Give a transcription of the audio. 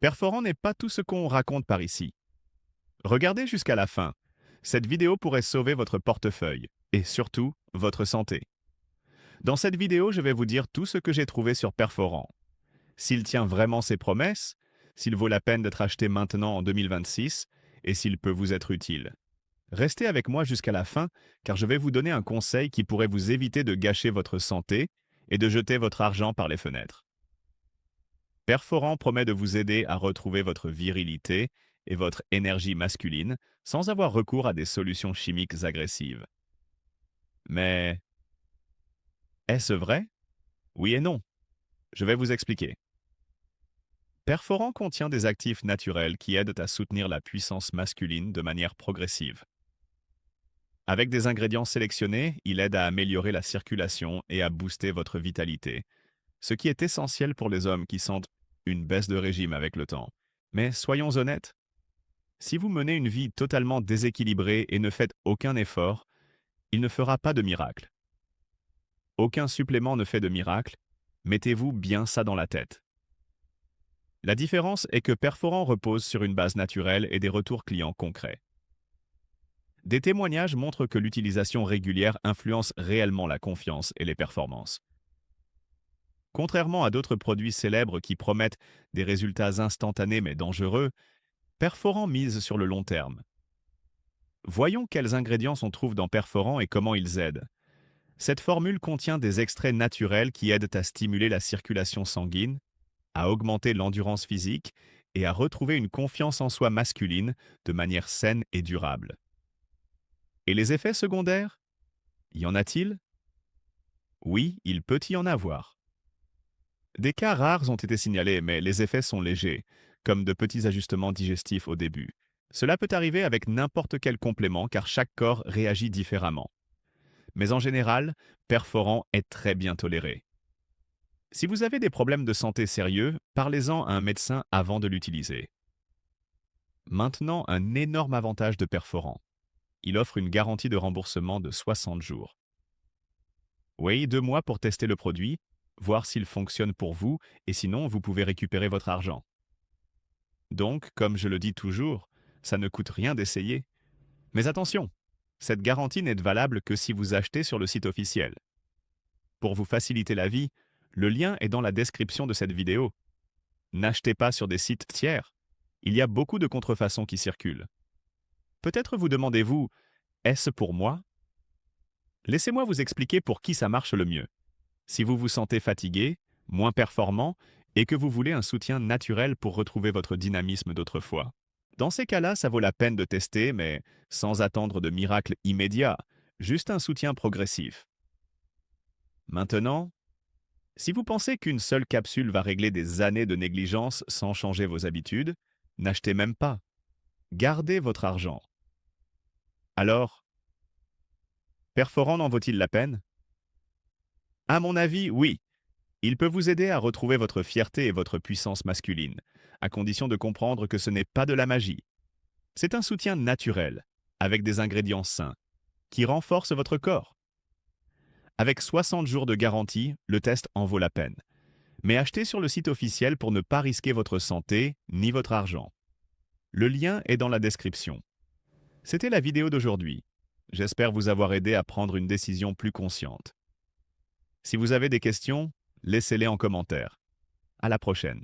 Perforant n'est pas tout ce qu'on raconte par ici. Regardez jusqu'à la fin. Cette vidéo pourrait sauver votre portefeuille et surtout votre santé. Dans cette vidéo, je vais vous dire tout ce que j'ai trouvé sur Perforant. S'il tient vraiment ses promesses, s'il vaut la peine d'être acheté maintenant en 2026 et s'il peut vous être utile. Restez avec moi jusqu'à la fin car je vais vous donner un conseil qui pourrait vous éviter de gâcher votre santé et de jeter votre argent par les fenêtres. Perforant promet de vous aider à retrouver votre virilité et votre énergie masculine sans avoir recours à des solutions chimiques agressives. Mais est-ce vrai? Oui et non. Je vais vous expliquer. Perforant contient des actifs naturels qui aident à soutenir la puissance masculine de manière progressive. Avec des ingrédients sélectionnés, il aide à améliorer la circulation et à booster votre vitalité, ce qui est essentiel pour les hommes qui sentent une baisse de régime avec le temps. Mais soyons honnêtes, si vous menez une vie totalement déséquilibrée et ne faites aucun effort, il ne fera pas de miracle. Aucun supplément ne fait de miracle, mettez-vous bien ça dans la tête. La différence est que Perforant repose sur une base naturelle et des retours clients concrets. Des témoignages montrent que l'utilisation régulière influence réellement la confiance et les performances. Contrairement à d'autres produits célèbres qui promettent des résultats instantanés mais dangereux, Perforant mise sur le long terme. Voyons quels ingrédients on trouve dans Perforant et comment ils aident. Cette formule contient des extraits naturels qui aident à stimuler la circulation sanguine, à augmenter l'endurance physique et à retrouver une confiance en soi masculine de manière saine et durable. Et les effets secondaires? Y en a-t-il? Oui, il peut y en avoir. Des cas rares ont été signalés, mais les effets sont légers, comme de petits ajustements digestifs au début. Cela peut arriver avec n'importe quel complément car chaque corps réagit différemment. Mais en général, Perforant est très bien toléré. Si vous avez des problèmes de santé sérieux, parlez-en à un médecin avant de l'utiliser. Maintenant, un énorme avantage de Perforant. Il offre une garantie de remboursement de 60 jours. Oui, 2 mois pour tester le produit, voir s'il fonctionne pour vous, et sinon, vous pouvez récupérer votre argent. Donc, comme je le dis toujours, ça ne coûte rien d'essayer. Mais attention, cette garantie n'est valable que si vous achetez sur le site officiel. Pour vous faciliter la vie, le lien est dans la description de cette vidéo. N'achetez pas sur des sites tiers. Il y a beaucoup de contrefaçons qui circulent. Peut-être vous demandez-vous, est-ce pour moi? Laissez-moi vous expliquer pour qui ça marche le mieux. Si vous vous sentez fatigué, moins performant et que vous voulez un soutien naturel pour retrouver votre dynamisme d'autrefois. Dans ces cas-là, ça vaut la peine de tester, mais sans attendre de miracle immédiat, juste un soutien progressif. Maintenant, si vous pensez qu'une seule capsule va régler des années de négligence sans changer vos habitudes, n'achetez même pas. Gardez votre argent. Alors, Perforant en vaut-il la peine? À mon avis, oui. Il peut vous aider à retrouver votre fierté et votre puissance masculine, à condition de comprendre que ce n'est pas de la magie. C'est un soutien naturel, avec des ingrédients sains, qui renforce votre corps. Avec 60 jours de garantie, le test en vaut la peine. Mais achetez sur le site officiel pour ne pas risquer votre santé ni votre argent. Le lien est dans la description. C'était la vidéo d'aujourd'hui. J'espère vous avoir aidé à prendre une décision plus consciente. Si vous avez des questions, laissez-les en commentaire. À la prochaine.